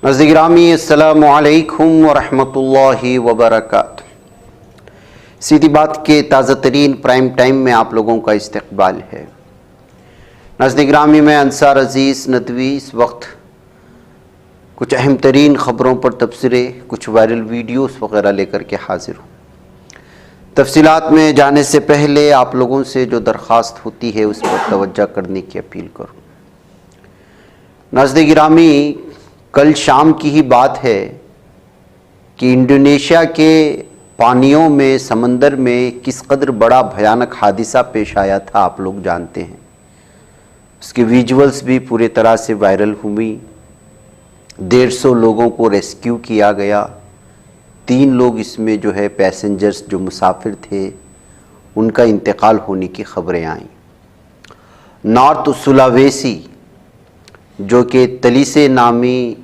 नाज़रीन गिरामी अस्सलामु अलैकुम वरहमतुल्लाहि वबरकातुहू। सीधी बात के ताज़ा तरीन प्राइम टाइम में आप लोगों का इस्तकबाल है। नाज़रीन गिरामी मैं अंसार अज़ीज़ नदवी इस वक्त कुछ अहम तरीन ख़बरों पर तबसरे, कुछ वायरल वीडियोस वगैरह लेकर के हाजिर हूँ। तफसीलात में जाने से पहले आप लोगों से जो दरख्वास्त होती है उस पर तवज्जो करने की अपील करूँ। नाज़रीन गिरामी, कल शाम की ही बात है कि इंडोनेशिया के पानियों में, समंदर में किस कदर बड़ा भयानक हादिसा पेश आया था आप लोग जानते हैं। उसके विजुअल्स भी पूरे तरह से वायरल हुई। 150 लोगों को रेस्क्यू किया गया। 3 लोग इसमें जो है पैसेंजर्स जो मुसाफिर थे उनका इंतकाल होने की खबरें आईं। नॉर्थ सुलावेसी जो कि तलीसे नामी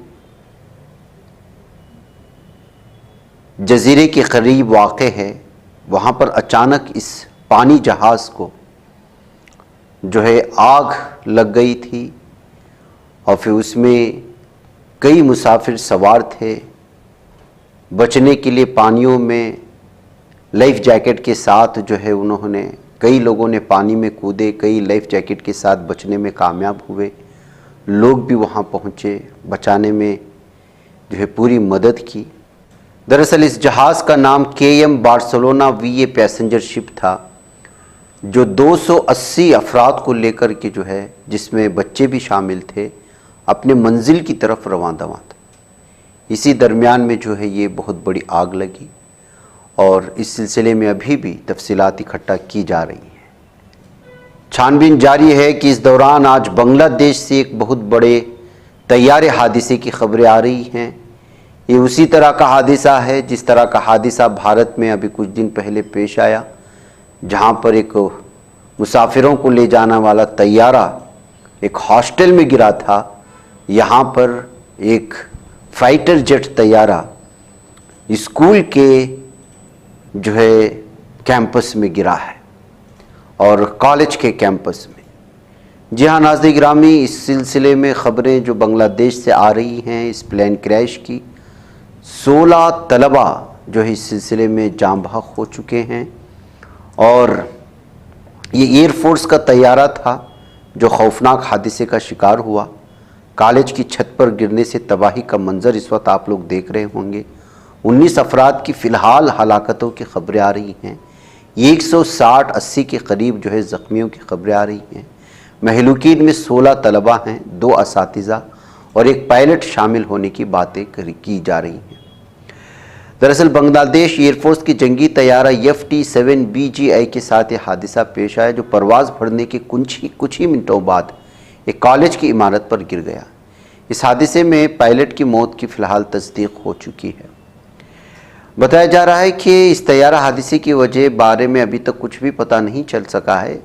जजीरे के करीब वाक़ है, वहाँ पर अचानक इस पानी जहाज़ को जो है आग लग गई थी और फिर उसमें कई मुसाफिर सवार थे। बचने के लिए पानियों में लाइफ जैकेट के साथ जो है उन्होंने, कई लोगों ने पानी में कूदे, कई लाइफ जैकेट के साथ बचने में कामयाब हुए। लोग भी वहाँ पहुँचे, बचाने में जो है पूरी मदद की। दरअसल इस जहाज़ का नाम KM Barcelona VA passenger ship था, जो 280 अफराद को लेकर के जो है, जिसमें बच्चे भी शामिल थे, अपने मंजिल की तरफ रवाना था। इसी दरमियान में जो है ये बहुत बड़ी आग लगी और इस सिलसिले में अभी भी तफसीलात इकट्ठा की जा रही हैं। छानबीन जारी है कि इस दौरान आज बांग्लादेश से एक बहुत बड़े तैयारे हादिसे की खबरें आ रही हैं। ये उसी तरह का हादिसा है जिस तरह का हादिसा भारत में अभी कुछ दिन पहले पेश आया, जहां पर एक मुसाफिरों को ले जाने वाला तैयारा एक हॉस्टल में गिरा था। यहाँ पर एक फाइटर जेट तैयारा स्कूल के जो है कैंपस में गिरा है और कॉलेज के कैंपस में। जी हाँ नाज़रीन गिरामी, इस सिलसिले में ख़बरें जो बांग्लादेश से आ रही हैं इस प्लेन क्रैश की, 16 तलबा जो है इस सिलसिले में जाँ बहक हो चुके हैं और ये एयरफोर्स का तैयारा था जो खौफनाक हादिसे का शिकार हुआ। कॉलेज की छत पर गिरने से तबाही का मंजर इस वक्त आप लोग देख रहे होंगे। 19 अफराद की फ़िलहाल हलाकतों की खबरें आ रही हैं। 160-80 के करीब जो है ज़ख्मियों की खबरें आ रही हैं। महलूकीन में 16 तलबा हैं, 2 असातिज़ा और एक पायलट शामिल होने की बातें की जा रही हैं। दरअसल बांग्लादेश एयरफोर्स की जंगी तैयारा FT-7BGI के साथ ये हादिसा पेश आया, जो परवाज़ भरने के कुछ ही मिनटों बाद एक कॉलेज की इमारत पर गिर गया। इस हादिसे में पायलट की मौत की फ़िलहाल तस्दीक हो चुकी है। बताया जा रहा है कि इस तैयारा हादिसे की वजह बारे में अभी तक कुछ भी पता नहीं चल सका है।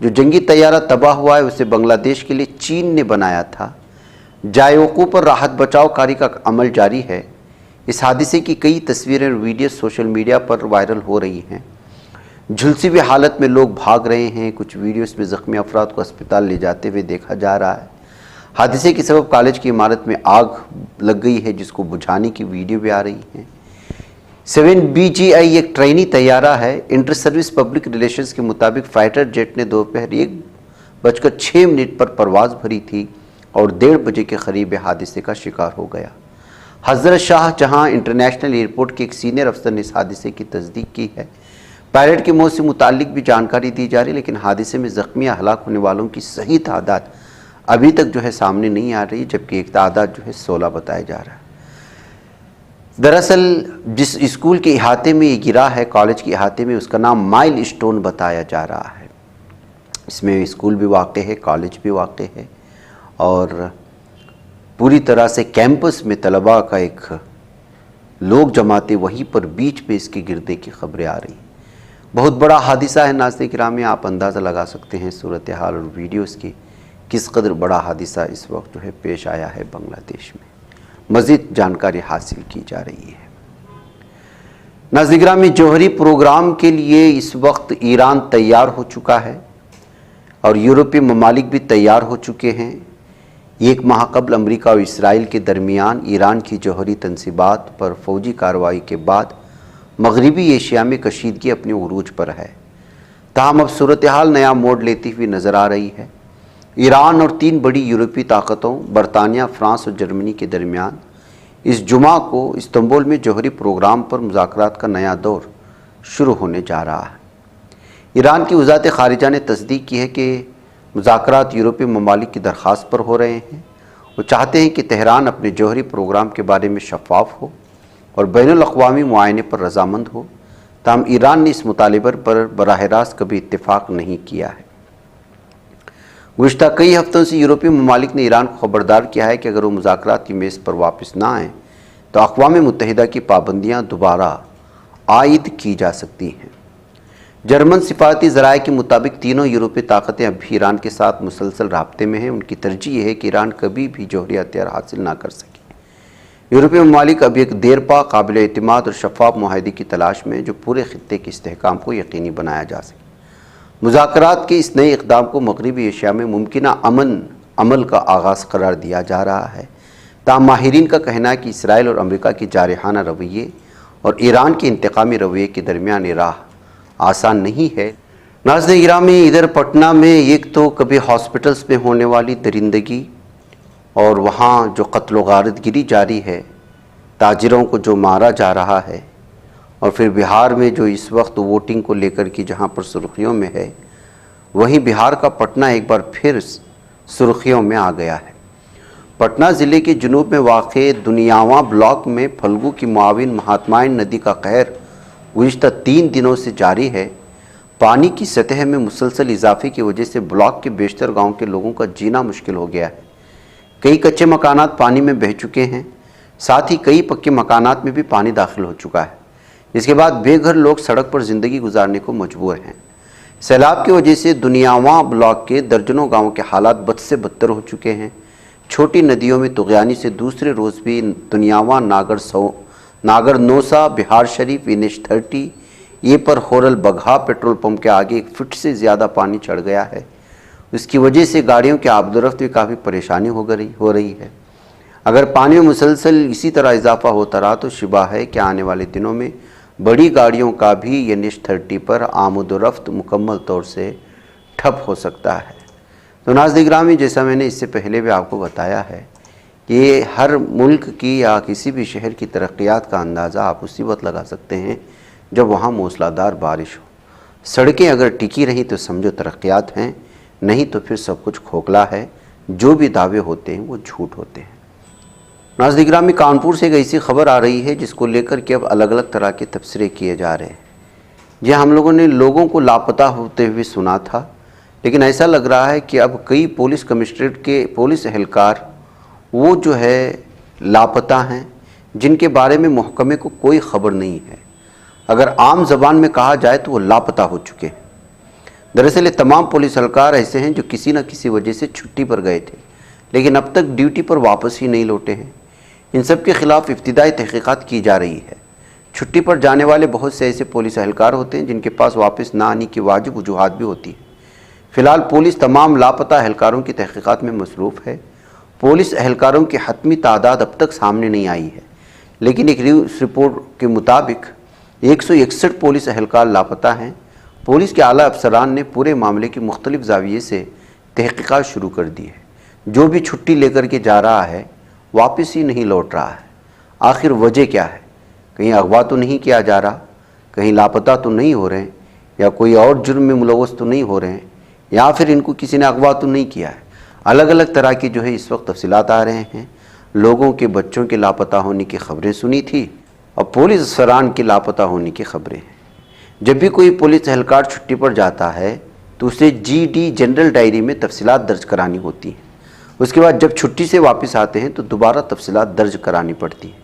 जो जंगी तैयारा तबाह हुआ है उसे बांग्लादेश के लिए चीन ने बनाया था। जायकों पर राहत बचाव कार्य का अमल जारी है। इस हादिसे की कई तस्वीरें और वीडियो सोशल मीडिया पर वायरल हो रही हैं। झुलसी हुई हालत में लोग भाग रहे हैं। कुछ वीडियोस में ज़ख्मी अफराद को अस्पताल ले जाते हुए देखा जा रहा है। हादिसे के सबब कॉलेज की इमारत में आग लग गई है, जिसको बुझाने की वीडियो भी आ रही है। 7BGI एक ट्रेनी तैयारा है। इंटर सर्विस पब्लिक रिलेशंस के मुताबिक फाइटर जेट ने दोपहर 1:06 पर परवाज़ भरी थी और 1:30 बजे के करीब हादिसे का शिकार हो गया। हज़रत शाह जहां इंटरनेशनल एयरपोर्ट के एक सीनियर अफसर ने इस हादिसे की तस्दीक की है। पायलट की मौत से मुताल्लिक भी जानकारी दी जा रही है, लेकिन हादिसे में ज़ख्मी या हलाक होने वालों की सही तादाद अभी तक जो है सामने नहीं आ रही, जबकि एक तादाद जो है 16 बताया जा रहा है। दरअसल जिस स्कूल के इहाते में ये गिरा है, कॉलेज के इहाते में, उसका नाम माइल स्टोन बताया जा रहा है। इसमें स्कूल भी वाक़ है, कॉलेज भी वाक़ है और पूरी तरह से कैंपस में तलबा का एक लोग जमाते वहीं पर बीच पे इसके गिरने की खबरें आ रही हैं। बहुत बड़ा हादिसा है नाज़रीन गिरामी, आप अंदाज़ा लगा सकते हैं सूरत हाल और वीडियोस की, किस कदर बड़ा हादिसा इस वक्त जो है पेश आया है बांग्लादेश में। मज़ीद जानकारी हासिल की जा रही है। नाज़रीन गिरामी, जौहरी प्रोग्राम के लिए इस वक्त ईरान तैयार हो चुका है और यूरोपीय ममालिक भी तैयार हो चुके हैं। एक माह कबल अमेरिका और इसराइल के दरमियान ईरान की जौहरी तनसीबात पर फौजी कार्रवाई के बाद मगरबी एशिया में कशीदगी अपने उरूज पर है। ताहम अब सूरत हाल नया मोड़ लेती हुई नज़र आ रही है। ईरान और 3 बड़ी यूरोपीय ताकतों बरतानिया, फ्रांस और जर्मनी के दरमियान इस जुमा को इस्तांबुल में जौहरी प्रोग्राम पर मुज़ाकरात का नया दौर शुरू होने जा रहा है। ईरान की वज़ारत ख़ारिजा ने तस्दीक की है कि मुज़ाकरात यूरोपीय ममालिक की दरख्वास्त पर हो रहे हैं। वो चाहते हैं कि तेहरान अपने जौहरी प्रोग्राम के बारे में शफाफ हो और बैनुल-अक़वामी मुआयने पर रजामंद हो। ताहम ईरान ने इस मुतालिबे पर बराह रास्त कभी इत्तेफाक नहीं किया है। गुज़िश्ता कई हफ्तों से यूरोपीय ममालिक ने ईरान को खबरदार किया है कि अगर वो मुज़ाकरात की मेज़ पर वापस ना आएँ तो अक़वाम मुत्तहिदा की पाबंदियाँ दोबारा आयद की जा सकती हैं। जर्मन सिफारती ज़राए के मुताबिक तीनों यूरोपीय ताकतें अब भी ईरान के साथ मुसलसल राब्ते में हैं। उनकी तरजीह यह है कि ईरान कभी भी जौहरी हथियार हासिल ना कर सके। यूरोपीय ममालिक अब एक देरपा, काबिल एतमाद और शफाफ मुआहदे की तलाश में जो पूरे खित्ते के इस्तेहकाम को यकीनी बनाया जा सके। मुज़ाकरात के इस नए इक़दाम को मगरबी एशिया में मुमकिना अमन अमल का आगाज़ करार दिया जा रहा है। ताहम माहिरीन का कहना है कि इसराइल और अमेरिका के जारहाना रवैये और ईरान के इंतकामी रवैये के दरमियान ये राह आसान नहीं है। नाज़रीन गिरामी में इधर पटना में एक तो कभी हॉस्पिटल्स में होने वाली दरिंदगी और वहाँ जो कत्ल गारतगिरी जारी है, ताजिरों को जो मारा जा रहा है, और फिर बिहार में जो इस वक्त वोटिंग को लेकर की जहाँ पर सुर्खियों में है, वहीं बिहार का पटना एक बार फिर सुर्खियों में आ गया है। पटना ज़िले के जुनूब में वाक़े दुनियावा ब्लॉक में फल्गु की मुआविन महात्मायन नदी का कहर गुज़िश्ता 3 दिनों से जारी है। पानी की सतह में मुसलसल इजाफे की वजह से ब्लॉक के बेशतर गाँव के लोगों का जीना मुश्किल हो गया है। कई कच्चे मकानात पानी में बह चुके हैं, साथ ही कई पक्के मकानात में भी पानी दाखिल हो चुका है। इसके बाद बेघर लोग सड़क पर ज़िंदगी गुजारने को मजबूर हैं। सैलाब की वजह से दुनियावा ब्लॉक के दर्जनों गाँवों के हालात बद से बदतर हो चुके हैं। छोटी नदियों में तुग़यानी से दूसरे रोज़ भी दुनियावा, नागर नौसा, बिहार शरीफ, NH-30 ये पर होरल बगहा पेट्रोल पंप के आगे 1 फीट से ज़्यादा पानी चढ़ गया है। उसकी वजह से गाड़ियों के आमदोरफ्त में काफ़ी परेशानी हो रही है। अगर पानी में मुसलसल इसी तरह इजाफा होता रहा तो शिबा है कि आने वाले दिनों में बड़ी गाड़ियों का भी NH-30 पर आमदोरफ्त मुकम्मल तौर से ठप हो सकता है। तो नाज़रीन गिरामी, जैसा मैंने इससे पहले भी आपको बताया है कि हर मुल्क की या किसी भी शहर की तरक्यात का अंदाज़ा आप उसी वक्त लगा सकते हैं जब वहाँ मूसलाधार बारिश हो। सड़कें अगर टिकी रहीं तो समझो तरक्यात हैं, नहीं तो फिर सब कुछ खोखला है। जो भी दावे होते हैं वो झूठ होते हैं। नाज़रीन गिरामी, कानपुर से एक ऐसी खबर आ रही है जिसको लेकर के अब अलग अलग तरह के तबसरे किए जा रहे हैं। ये हम लोगों ने लोगों को लापता होते हुए सुना था, लेकिन ऐसा लग रहा है कि अब कई पुलिस कमिश्नरेट के पुलिस एहलकार वो जो है लापता हैं, जिनके बारे में महकमे को कोई ख़बर नहीं है। अगर आम ज़बान में कहा जाए तो वो लापता हो चुके हैं। दरअसल ये तमाम पुलिस एहलकार ऐसे हैं जो किसी न किसी वजह से छुट्टी पर गए थे, लेकिन अब तक ड्यूटी पर वापस ही नहीं लौटे हैं। इन सब के ख़िलाफ़ इब्तिदाई तहक़ीक़ात की जा रही है। छुट्टी पर जाने वाले बहुत से ऐसे पुलिस एहलकार होते हैं जिनके पास वापस ना आने की वाजिब वजूहात भी होती है। फ़िलहाल पुलिस तमाम लापता एहलकारों की तहक़ीक़ात में मसरूफ़ है। पुलिस एहलकारों की हतमी तादाद अब तक सामने नहीं आई है, लेकिन एक रिपोर्ट के मुताबिक 161 पुलिस एहलकार लापता हैं। पुलिस के आला अफसरान ने पूरे मामले की मुख्तलिफ ज़ाविये से तहक़ीक़ात शुरू कर दी है। जो भी छुट्टी लेकर के जा रहा है वापस ही नहीं लौट रहा है। आखिर वजह क्या है? कहीं अगवा तो नहीं किया जा रहा, कहीं लापता तो नहीं हो रहे हैं, या कोई और जुर्म में मुलव्वस तो नहीं हो रहे हैं, या फिर इनको किसी ने अगवा तो नहीं किया है। अलग अलग तरह की जो है इस वक्त तफसीलात आ रहे हैं। लोगों के बच्चों के लापता होने की खबरें सुनी थी और पुलिस अफसरान के लापता होने की खबरें हैं। जब भी कोई पुलिस एहलकार छुट्टी पर जाता है तो उसे GD जनरल डायरी में तफसीलात दर्ज करानी होती हैं। उसके बाद जब छुट्टी से वापस आते हैं तो दोबारा तफसीलात दर्ज करानी पड़ती हैं।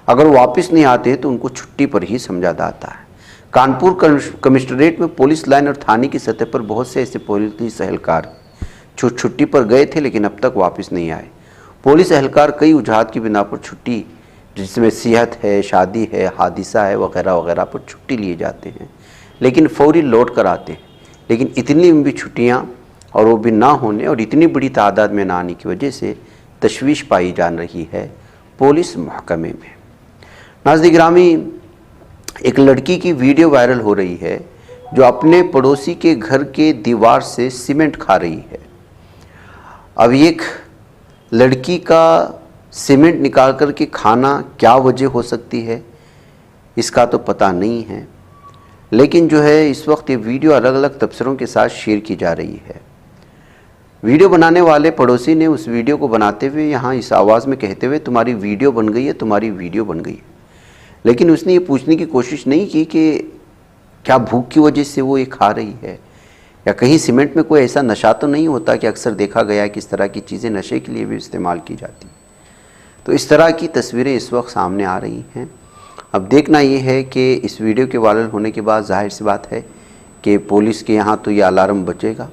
अगर वापस नहीं आते हैं तो उनको छुट्टी पर ही समझा जाता है। कानपुर कमिश्नरेट में पुलिस लाइन और थाने की सतह पर बहुत से ऐसे पुलिस एहलकार जो छुट्टी पर गए थे लेकिन अब तक वापस नहीं आए। पुलिस एहलकार कई वजूहात की बिना पर छुट्टी, जिसमें सेहत है, शादी है, हादिसा है वगैरह वगैरह पर छुट्टी लिए जाते हैं, लेकिन फौरी लौट कर आते हैं। लेकिन इतनी लंबी छुट्टियाँ और वो भी ना होने और इतनी बड़ी तादाद में ना आने की वजह से तशवीश पाई जा रही है पुलिस महकमे में। नाज़रीन गिरामी, एक लड़की की वीडियो वायरल हो रही है जो अपने पड़ोसी के घर के दीवार से सीमेंट खा रही है। अब एक लड़की का सीमेंट निकाल कर के खाना क्या वजह हो सकती है इसका तो पता नहीं है, लेकिन जो है इस वक्त ये वीडियो अलग अलग तबसरों के साथ शेयर की जा रही है। वीडियो बनाने वाले पड़ोसी ने उस वीडियो को बनाते हुए यहाँ इस आवाज़ में कहते हुए तुम्हारी वीडियो बन गई है, तुम्हारी वीडियो बन गई है, लेकिन उसने ये पूछने की कोशिश नहीं की कि क्या भूख की वजह से वो ये खा रही है या कहीं सीमेंट में कोई ऐसा नशा तो नहीं होता कि अक्सर देखा गया है कि इस तरह की चीज़ें नशे के लिए भी इस्तेमाल की जाती। तो इस तरह की तस्वीरें इस वक्त सामने आ रही हैं। अब देखना ये है कि इस वीडियो के वायरल होने के बाद जाहिर सी बात है कि पुलिस के यहाँ तो ये अलार्म बजेगा।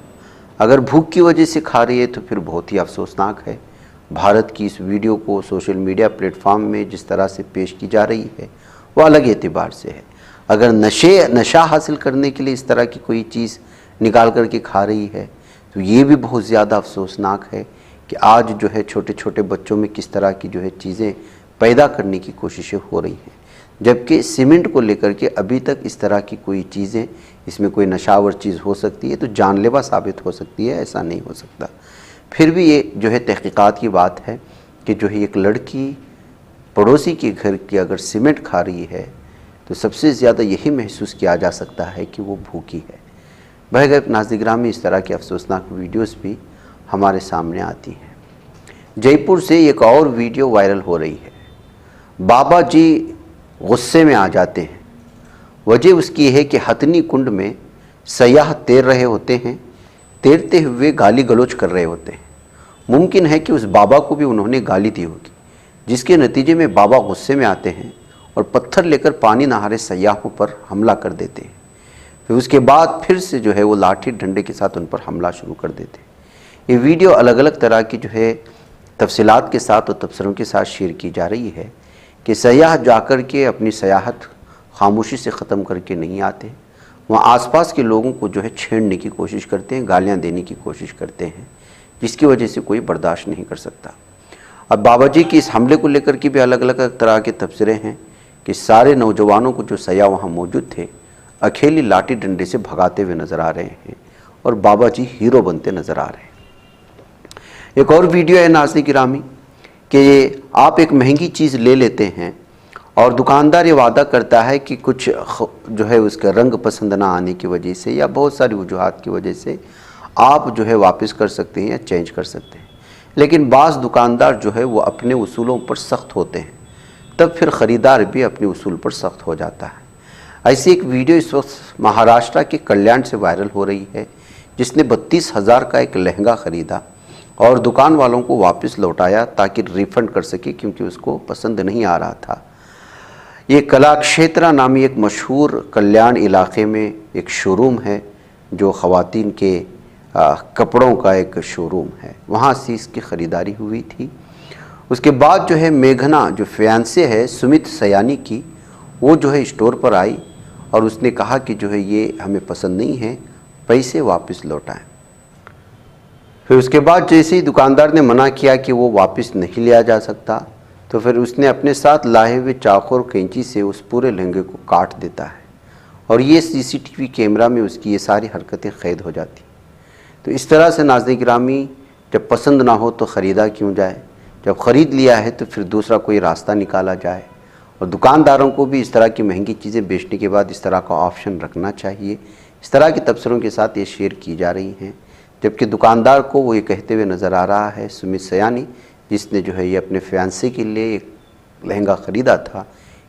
अगर भूख की वजह से खा रही है तो फिर बहुत ही अफसोसनाक है। भारत की इस वीडियो को सोशल मीडिया प्लेटफॉर्म में जिस तरह से पेश की जा रही है वो अलग एतबार से है। अगर नशा हासिल करने के लिए इस तरह की कोई चीज़ निकाल करके खा रही है तो ये भी बहुत ज़्यादा अफसोसनाक है कि आज जो है छोटे छोटे बच्चों में किस तरह की जो है चीज़ें पैदा करने की कोशिशें हो रही हैं, जबकि सीमेंट को लेकर के अभी तक इस तरह की कोई चीज़ें, इसमें कोई नशावर चीज़ हो सकती है तो जानलेवा साबित हो सकती है, ऐसा नहीं हो सकता। फिर भी ये जो है तहकीकात की बात है कि जो है एक लड़की पड़ोसी के घर की अगर सीमेंट खा रही है तो सबसे ज़्यादा यही महसूस किया जा सकता है कि वो भूखी है। बहरहाल नाज़रीन गिरामी, इस तरह की अफसोसनाक वीडियोस भी हमारे सामने आती हैं। जयपुर से एक और वीडियो वायरल हो रही है। बाबा जी गुस्से में आ जाते हैं। वजह उसकी है कि हथनी कुंड में सयाह तैर रहे होते हैं, तैरते हुए गाली गलौज कर रहे होते हैं। मुमकिन है कि उस बाबा को भी उन्होंने गाली दी होगी, जिसके नतीजे में बाबा गुस्से में आते हैं और पत्थर लेकर पानी नहारे सयाहों पर हमला कर देते हैं। फिर उसके बाद फिर से जो है वो लाठी डंडे के साथ उन पर हमला शुरू कर देते हैं। ये वीडियो अलग अलग तरह की जो है तफसीलात के साथ और तबसरों के साथ शेयर की जा रही है कि सयाह जाकर के अपनी सयाहत खामोशी से ख़त्म करके नहीं आते, वहाँ आसपास के लोगों को जो है छेड़ने की कोशिश करते हैं, गालियाँ देने की कोशिश करते हैं, जिसकी वजह से कोई बर्दाश्त नहीं कर सकता। अब बाबा जी के इस हमले को लेकर के भी अलग अलग तरह के तबसरे हैं कि सारे नौजवानों को जो सयाह वहाँ मौजूद थे अकेली लाठी डंडे से भगाते हुए नज़र आ रहे हैं और बाबा जी हीरो बनते नज़र आ रहे हैं। एक और वीडियो है नाज़रीन गिरामी कि आप एक महंगी चीज़ ले लेते हैं और दुकानदार ये वादा करता है कि कुछ जो है उसका रंग पसंद ना आने की वजह से या बहुत सारी वजूहात की वजह से आप जो है वापस कर सकते हैं या चेंज कर सकते हैं, लेकिन बाज़ दुकानदार जो है वो अपने उसूलों पर सख्त होते हैं, तब फिर ख़रीदार भी अपने उसूल पर सख्त हो जाता है। ऐसी एक वीडियो इस वक्त महाराष्ट्र के कल्याण से वायरल हो रही है, जिसने 32,000 का एक लहंगा ख़रीदा और दुकान वालों को वापस लौटाया ताकि रिफ़ंड कर सके, क्योंकि उसको पसंद नहीं आ रहा था। ये कलाक्षेत्रा नामी एक मशहूर कल्याण इलाके में एक शोरूम है जो ख़वातीन के कपड़ों का एक शोरूम है, वहाँ से इसकी ख़रीदारी हुई थी। उसके बाद जो है मेघना जो फियांसे है सुमित सयानी की, वो जो है स्टोर पर आई और उसने कहा कि जो है ये हमें पसंद नहीं है, पैसे वापस लौटाएं। फिर उसके बाद जैसे ही दुकानदार ने मना किया कि वो वापस नहीं लिया जा सकता, तो फिर उसने अपने साथ लाए हुए चाकू और कैंची से उस पूरे लहंगे को काट देता है और ये सीसीटीवी कैमरा में उसकी ये सारी हरकतें कैद हो जाती। तो इस तरह से नाज़रीन गिरामी, जब पसंद ना हो तो ख़रीदा क्यों जाए, जब ख़रीद लिया है तो फिर दूसरा कोई रास्ता निकाला जाए। और दुकानदारों को भी इस तरह की महंगी चीज़ें बेचने के बाद इस तरह का ऑप्शन रखना चाहिए। इस तरह के तबसरों के साथ ये शेयर की जा रही हैं, जबकि दुकानदार को वो ये कहते हुए नज़र आ रहा है, सुमित सयानी जिसने जो है ये अपने फियांसे के लिए एक लहंगा ख़रीदा था,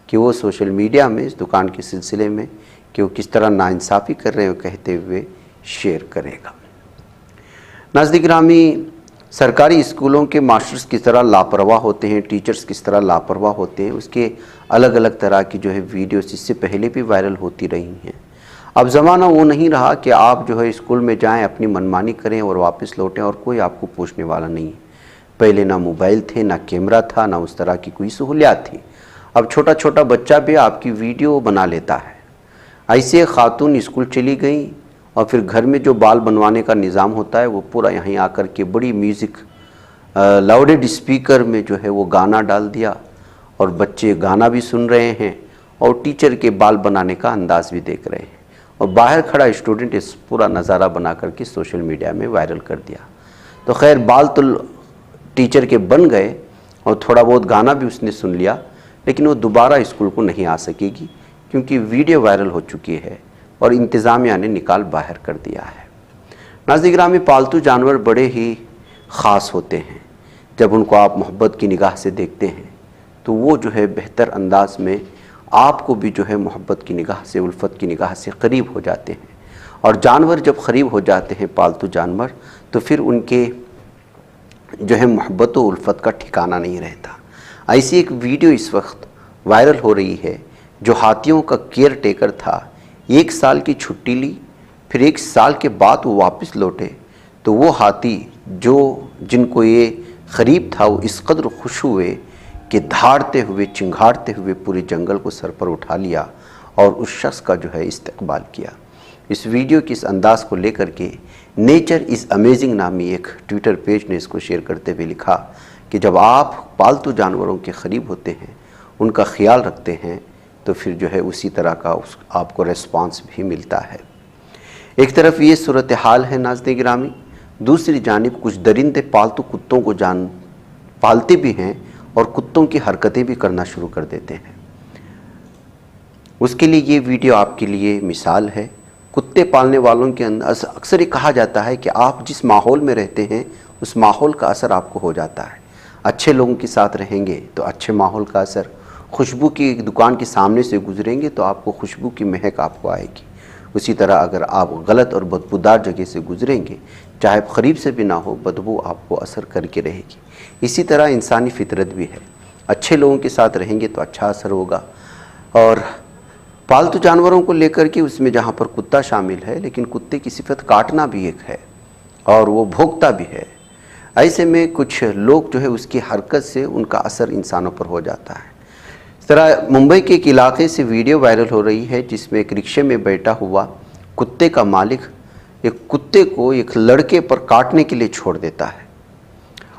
कि वो सोशल मीडिया में इस दुकान के सिलसिले में कि वो किस तरह नाइंसाफ़ी कर रहे हैं कहते हुए शेयर करेगा। नाज़रीन गिरामी, सरकारी स्कूलों के मास्टर्स किस तरह लापरवाह होते हैं, टीचर्स किस तरह लापरवाह होते हैं, उसके अलग अलग तरह की जो है वीडियोस इससे पहले भी वायरल होती रही हैं। अब ज़माना वो नहीं रहा कि आप जो है स्कूल में जाएं, अपनी मनमानी करें और वापस लौटें और कोई आपको पूछने वाला नहीं है। पहले ना मोबाइल थे, ना कैमरा था, ना उस तरह की कोई सहूलियात थी। अब छोटा छोटा बच्चा भी आपकी वीडियो बना लेता है। ऐसे खातून स्कूल चली गई और फिर घर में जो बाल बनवाने का निज़ाम होता है वो पूरा यहीं आकर के बड़ी म्यूज़िक लाउड स्पीकर में जो है वो गाना डाल दिया और बच्चे गाना भी सुन रहे हैं और टीचर के बाल बनाने का अंदाज़ भी देख रहे हैं और बाहर खड़ा स्टूडेंट इस पूरा नज़ारा बना करके सोशल मीडिया में वायरल कर दिया। तो खैर बाल तो टीचर के बन गए और थोड़ा बहुत गाना भी उसने सुन लिया, लेकिन वो दोबारा स्कूल को नहीं आ सकेगी क्योंकि वीडियो वायरल हो चुकी है और इंतज़ामिया ने निकाल बाहर कर दिया है। नाज़रीन गिरामी, पालतू जानवर बड़े ही ख़ास होते हैं। जब उनको आप मोहब्बत की निगाह से देखते हैं तो वो जो है बेहतर अंदाज में आपको भी जो है मोहब्बत की निगाह से, उल्फत की निगाह से करीब हो जाते हैं। और जानवर जब करीब हो जाते हैं, पालतू जानवर, तो फिर उनके जो है मोहब्बत व उल्फत का ठिकाना नहीं रहता। ऐसी एक वीडियो इस वक्त वायरल हो रही है जो हाथियों का केयर टेकर था। 1 साल की छुट्टी ली, फिर 1 साल के बाद वो वापस लौटे तो वो हाथी जिनको ये क़रीब था वो इस कदर खुश हुए कि धाड़ते हुए, चिंघाड़ते हुए पूरे जंगल को सर पर उठा लिया और उस शख्स का जो है इस्तकबाल किया। इस वीडियो के इस अंदाज़ को लेकर के नेचर इज़ अमेजिंग नामी एक ट्विटर पेज ने इसको शेयर करते हुए लिखा कि जब आप पालतू जानवरों के करीब होते हैं, उनका ख्याल रखते हैं, तो फिर जो है उसी तरह का आपको रेस्पॉन्स भी मिलता है। एक तरफ ये सूरत हाल है नाज़रीन गिरामी, दूसरी जानिब कुछ दरिंदे पालतू कुत्तों को पालते भी हैं और कुत्तों की हरकतें भी करना शुरू कर देते हैं। उसके लिए ये वीडियो आपके लिए मिसाल है। कुत्ते पालने वालों के अंदर अक्सर ये कहा जाता है कि आप जिस माहौल में रहते हैं उस माहौल का असर आपको हो जाता है। अच्छे लोगों के साथ रहेंगे तो अच्छे माहौल का असर, खुशबू की दुकान के सामने से गुजरेंगे तो आपको खुशबू की महक आपको आएगी। उसी तरह अगर आप गलत और बदबूदार जगह से गुजरेंगे, चाहे करीब से भी ना हो, बदबू आपको असर करके रहेगी। इसी तरह इंसानी फितरत भी है, अच्छे लोगों के साथ रहेंगे तो अच्छा असर होगा। और पालतू जानवरों को लेकर के उसमें जहाँ पर कुत्ता शामिल है, लेकिन कुत्ते की सिफत काटना भी एक है और वो भौंकता भी है। ऐसे में कुछ लोग जो है उसकी हरकत से उनका असर इंसानों पर हो जाता है। इस तरह मुंबई के एक इलाके से वीडियो वायरल हो रही है जिसमें एक रिक्शे में बैठा हुआ कुत्ते का मालिक एक कुत्ते को एक लड़के पर काटने के लिए छोड़ देता है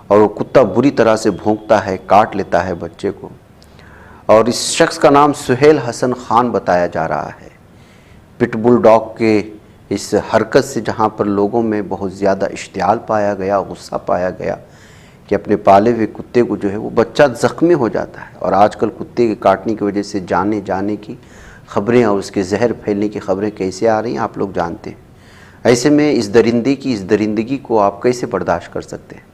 और वो कुत्ता बुरी तरह से भौंकता है, काट लेता है बच्चे को। और इस शख्स का नाम सुहेल हसन खान बताया जा रहा है। पिटबुल डॉग के इस हरकत से जहाँ पर लोगों में बहुत ज़्यादा इश्तियाल पाया गया, गुस्सा पाया गया कि अपने पाले हुए कुत्ते को जो है वो बच्चा ज़ख्मी हो जाता है। और आजकल कुत्ते के काटने की वजह से जाने की ख़बरें और उसके जहर फैलने की ख़बरें कैसे आ रही हैं आप लोग जानते हैं। ऐसे में इस दरिंदगी को आप कैसे बर्दाश्त कर सकते हैं।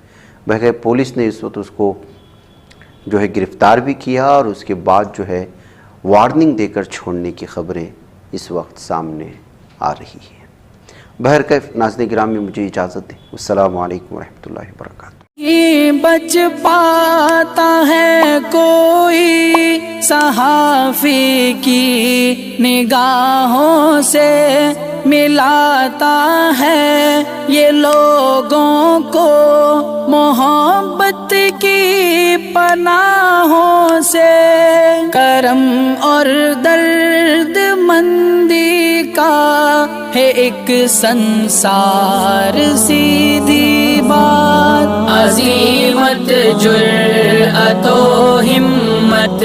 बहर पुलिस ने इस वक्त उसको जो है गिरफ़्तार भी किया और उसके बाद जो है वार्निंग देकर छोड़ने की ख़बरें इस वक्त सामने आ रही हैं। बहरकैफ नाज़रीन गिरामी, मुझे इजाज़त दें। अस्सलामु अलैकुम रहमतुल्लाहि व बरकातुहू। बच पाता है कोई सहाफ़ी की निगाहों से, मिलाता है ये लोगों को मोहब्बत की पनाहों से। करम और दर्द मंदी का है एक संसार, सीधी बात। अज़ीमत जुर्अतो हिम्मत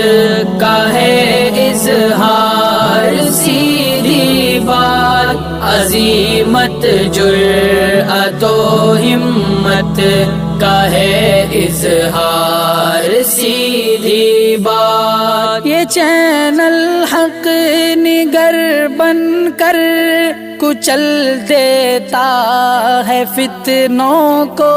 का है इज़हार, सीधी बात। अज़ीमत जुर्अतो हिम्मत का है इज़हार, सीधी बात। ये चैनल हक निगर बनकर कुचल देता है फितनों को।